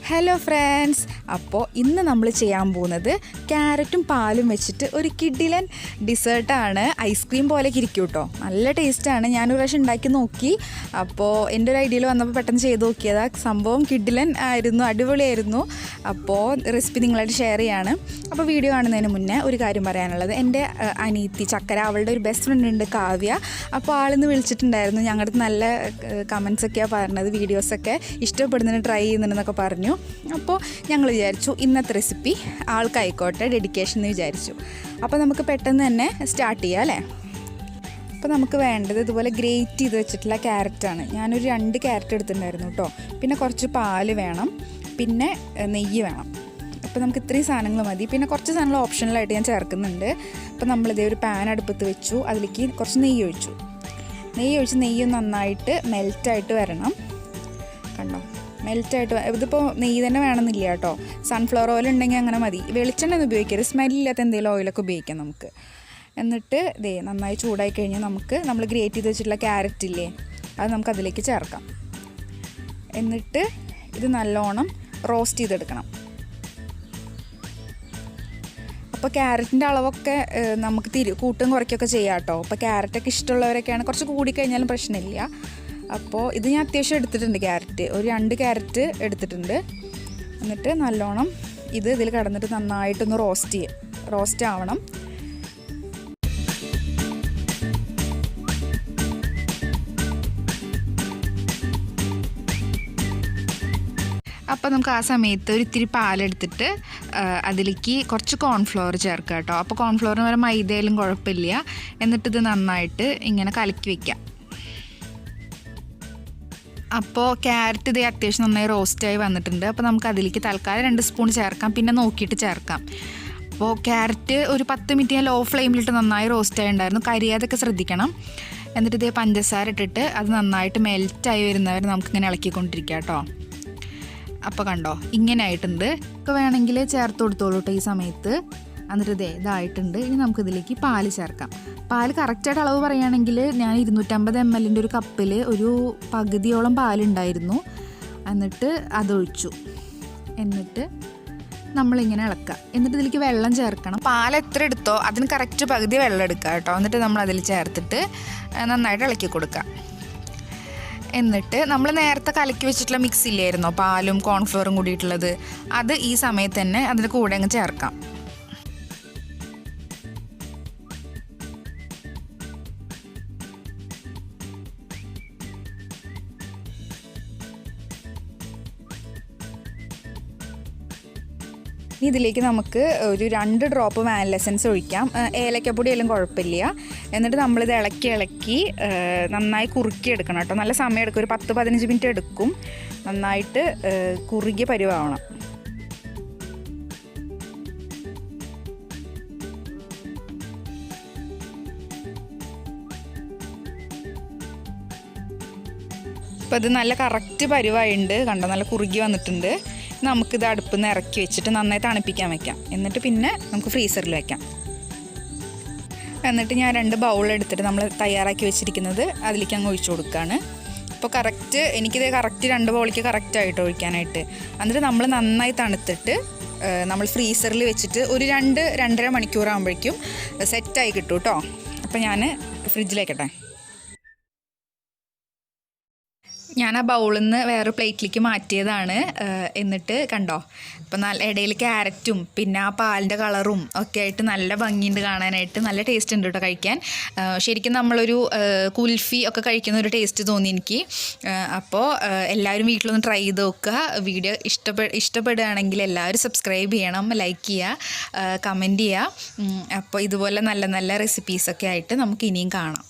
Hello friends, അപ്പോൾ ഇന്ന് നമ്മൾ ചെയ്യാൻ പോകുന്നത് ക്യാരറ്റും പാലും വെച്ചിട്ട് ഒരു കിഡിലൻ ഡിസേർട്ടാണ്. ഐസ്ക്രീം പോലെയൊക്കെ ഇരിക്കും കേട്ടോ, നല്ല ടേസ്റ്റാണ്. ഞാനൊരു പ്രാവശ്യം ഉണ്ടാക്കി നോക്കി. അപ്പോൾ എൻ്റെ ഒരു ഐഡിയയിൽ വന്നപ്പോൾ പെട്ടെന്ന് ചെയ്ത് നോക്കിയതാ. സംഭവം കിഡിലൻ ആയിരുന്നു, അടിപൊളിയായിരുന്നു. അപ്പോൾ റെസിപ്പി നിങ്ങളായിട്ട് ഷെയർ ചെയ്യാണ്. അപ്പോൾ വീഡിയോ കാണുന്നതിന് മുന്നേ ഒരു കാര്യം പറയാനുള്ളത്, എൻ്റെ അനിയത്തി ചക്കര, അവളുടെ ഒരു ബെസ്റ്റ് ഫ്രണ്ട് ഉണ്ട് കാവ്യ. അപ്പോൾ ആളിന്ന് വിളിച്ചിട്ടുണ്ടായിരുന്നു. ഞങ്ങളുടെ നല്ല കമൻസൊക്കെയാണ് പറഞ്ഞത്, വീഡിയോസൊക്കെ ഇഷ്ടപ്പെടുന്നതിന് ട്രൈ ചെയ്യുന്നുണ്ടെന്നൊക്കെ പറഞ്ഞു. അപ്പോൾ ഞങ്ങൾ വിചാരിച്ചു ഇന്നത്തെ റെസിപ്പി ആൾക്കായിക്കോട്ടെ, ഡെഡിക്കേഷൻ എന്ന് വിചാരിച്ചു. അപ്പോൾ നമുക്ക് പെട്ടെന്ന് തന്നെ സ്റ്റാർട്ട് ചെയ്യാം അല്ലേ. അപ്പോൾ നമുക്ക് വേണ്ടത് ഇതുപോലെ ഗ്രേറ്റ് ചെയ്ത് വെച്ചിട്ടുള്ള ക്യാരറ്റാണ്. ഞാനൊരു 2 ക്യാരറ്റ് എടുത്തിട്ടുണ്ടായിരുന്നു കേട്ടോ. പിന്നെ കുറച്ച് പാല് വേണം, പിന്നെ നെയ്യ് വേണം. അപ്പോൾ നമുക്ക് ഇത്രയും സാധനങ്ങൾ മതി. പിന്നെ കുറച്ച് സാധനങ്ങൾ ഓപ്ഷണലായിട്ട് ഞാൻ ചേർക്കുന്നുണ്ട്. അപ്പോൾ നമ്മളിതേ ഒരു പാൻ അടുപ്പത്ത് വെച്ചു, അതിലേക്ക് കുറച്ച് നെയ്യ് ഒഴിച്ചു. നെയ്യ് നന്നായിട്ട് മെൽറ്റായിട്ട് വരണം. കണ്ടോ, മെൽറ്റായിട്ട്. ഇതിപ്പോൾ നെയ്യ് തന്നെ വേണമെന്നില്ല കേട്ടോ, സൺഫ്ലവർ ഓയിൽ ഉണ്ടെങ്കിൽ അങ്ങനെ മതി. വെളിച്ചെണ്ണ ഒന്നും ഉപയോഗിക്കരുത്, സ്മെല്ലില്ലാത്ത എന്തെങ്കിലും ഓയിലൊക്കെ ഉപയോഗിക്കാം നമുക്ക്. എന്നിട്ട് നന്നായി ചൂടായി കഴിഞ്ഞാൽ നമ്മൾ ഗ്രേറ്റ് ചെയ്ത് വെച്ചിട്ടുള്ള ക്യാരറ്റ് ഇല്ലേ, അത് നമുക്ക് അതിലേക്ക് ചേർക്കാം. എന്നിട്ട് ഇത് നല്ലോണം റോസ്റ്റ് ചെയ്തെടുക്കണം. അപ്പോൾ ക്യാരറ്റിൻ്റെ അളവൊക്കെ നമുക്ക് കൂട്ടും കുറയ്ക്കുകയൊക്കെ ചെയ്യാം കേട്ടോ. അപ്പോൾ ക്യാരറ്റൊക്കെ ഇഷ്ടമുള്ളവരൊക്കെയാണ്, കുറച്ച് കൂടിക്കഴിഞ്ഞാലും പ്രശ്നമില്ല. അപ്പോൾ ഇത് ഞാൻ അത്യാവശ്യം എടുത്തിട്ടുണ്ട് ക്യാരറ്റ്, ഒരു 2 ക്യാരറ്റ് എടുത്തിട്ടുണ്ട്. എന്നിട്ട് നല്ലോണം ഇതിൽ കിടന്നിട്ട് നന്നായിട്ടൊന്ന് റോസ്റ്റ് ആവണം. അപ്പോൾ നമുക്ക് ആ സമയത്ത് ഒരു ഇത്തിരി പാലെടുത്തിട്ട് അതിലേക്ക് കുറച്ച് കോൺഫ്ലവർ ചേർക്കുക കേട്ടോ. അപ്പോൾ കോൺഫ്ലവറിന് വരെ മൈദയിലും കുഴപ്പമില്ല. എന്നിട്ടിത് നന്നായിട്ട് ഇങ്ങനെ കലക്കി വയ്ക്കാം. അപ്പോൾ ക്യാരറ്റ് അത്യാവശ്യം നന്നായി റോസ്റ്റായി വന്നിട്ടുണ്ട്. അപ്പോൾ നമുക്ക് അതിലേക്ക് തൽക്കാലം 2 സ്പൂൺ ചേർക്കാം, പിന്നെ നോക്കിയിട്ട് ചേർക്കാം. അപ്പോൾ ക്യാരറ്റ് ഒരു 10 മിനിറ്റ് ഞാൻ ലോ ഫ്ലെയിമിലിട്ട് നന്നായി റോസ്റ്റായി ഉണ്ടായിരുന്നു, കരിയാതൊക്കെ ശ്രദ്ധിക്കണം. എന്നിട്ട് പഞ്ചസാര ഇട്ടിട്ട് അത് നന്നായിട്ട് മെൽറ്റായി വരുന്നവരെ നമുക്കിങ്ങനെ ഇളക്കിക്കൊണ്ടിരിക്കാം കേട്ടോ. അപ്പോൾ കണ്ടോ, ഇങ്ങനെ ആയിട്ടുണ്ട്. ഒക്കെ വേണമെങ്കിൽ ചേർത്ത് കൊടുത്തോളൂ കേട്ടോ ഈ സമയത്ത്. എന്നിട്ട് ഇതായിട്ടുണ്ട്. ഇനി നമുക്കിതിലേക്ക് പാല് ചേർക്കാം. പാല് കറക്റ്റായിട്ട് അളവ് പറയുകയാണെങ്കിൽ ഞാൻ 250 ml ഒരു കപ്പിൽ ഒരു പകുതിയോളം പാലുണ്ടായിരുന്നു. എന്നിട്ട് അതൊഴിച്ചു. എന്നിട്ട് നമ്മളിങ്ങനെ ഇളക്കുക. എന്നിട്ട് ഇതിലേക്ക് വെള്ളം ചേർക്കണം. പാൽ എത്ര എടുത്തോ അതിന് കറക്റ്റ് പകുതി വെള്ളം എടുക്കുക കേട്ടോ. എന്നിട്ട് നമ്മൾ അതിൽ ചേർത്തിട്ട് നന്നായിട്ട് ഇളക്കി കൊടുക്കുക. എന്നിട്ട് നമ്മൾ നേരത്തെ കലക്കി വെച്ചിട്ടുള്ള മിക്സ് ഇല്ലായിരുന്നോ, പാലും കോൺഫ്ലവറും കൂടിയിട്ടുള്ളത്, അത് ഈ സമയത്ത് തന്നെ അതിൻ്റെ കൂടെ അങ്ങ് ചേർക്കാം. ഇതിലേക്ക് നമുക്ക് ഒരു 2 ഡ്രോപ്പ് വാനില എസൻസ് ഒഴിക്കാം. ഏലക്കപ്പൊടി എല്ലാം കുഴപ്പമില്ല. എന്നിട്ട് നമ്മളിത് ഇളക്കി നന്നായി കുറുക്കിയെടുക്കണം കേട്ടോ. നല്ല സമയം എടുക്കും, ഒരു 10-15 മിനിറ്റ് എടുക്കും. നന്നായിട്ട് കുറുകിയ പരുവാവണം. അപ്പോൾ ഇത് നല്ല കറക്റ്റ് പരുവായിട്ടുണ്ട്, കണ്ടോ, നല്ല കുറുകി വന്നിട്ടുണ്ട്. നമുക്കിത് അടുപ്പിൽ നിന്ന് ഇറക്കി വെച്ചിട്ട് നന്നായി തണുപ്പിക്കാൻ വയ്ക്കാം. എന്നിട്ട് പിന്നെ നമുക്ക് ഫ്രീസറിൽ വയ്ക്കാം. എന്നിട്ട് ഞാൻ 2 ബൗൾ എടുത്തിട്ട് നമ്മൾ തയ്യാറാക്കി വെച്ചിരിക്കുന്നത് അതിലേക്ക് അങ്ങ് ഒഴിച്ചു കൊടുക്കുകയാണ്. അപ്പോൾ എനിക്കിത് കറക്റ്റ് 2 ബൗളിക്ക് കറക്റ്റായിട്ട് ഒഴിക്കാനായിട്ട്. എന്നിട്ട് നമ്മൾ നന്നായി തണുത്തിട്ട് നമ്മൾ ഫ്രീസറിൽ വെച്ചിട്ട് ഒരു 2-2.5 മണിക്കൂറാകുമ്പോഴേക്കും സെറ്റായി കിട്ടും കേട്ടോ. അപ്പോൾ ഞാൻ ഫ്രിഡ്ജിലേക്കട്ടെ. ഞാൻ ആ ബൗളിൽ നിന്ന് വേറെ പ്ലേറ്റിലേക്ക് മാറ്റിയതാണ്. എന്നിട്ട് കണ്ടോ, ഇപ്പം നല്ല ഇടയിൽ ക്യാരറ്റും പിന്നെ ആ പാലിൻ്റെ കളറും ഒക്കെ ആയിട്ട് നല്ല ഭംഗിയുണ്ട് കാണാനായിട്ട്. നല്ല ടേസ്റ്റ് ഉണ്ട് കേട്ടോ കഴിക്കാൻ. ശരിക്കും നമ്മളൊരു കുൽഫി ഒക്കെ കഴിക്കുന്ന ഒരു ടേസ്റ്റ് തോന്നി എനിക്ക്. അപ്പോൾ എല്ലാവരും വീട്ടിലൊന്ന് ട്രൈ ചെയ്ത് നോക്കുക. വീഡിയോ ഇഷ്ടപ്പെടുകയാണെങ്കിൽ എല്ലാവരും സബ്സ്ക്രൈബ് ചെയ്യണം, ലൈക്ക് ചെയ്യുക, കമൻറ്റ് ചെയ്യുക. അപ്പോൾ ഇതുപോലെ നല്ല നല്ല റെസിപ്പീസൊക്കെ ആയിട്ട് നമുക്ക് ഇനിയും കാണാം.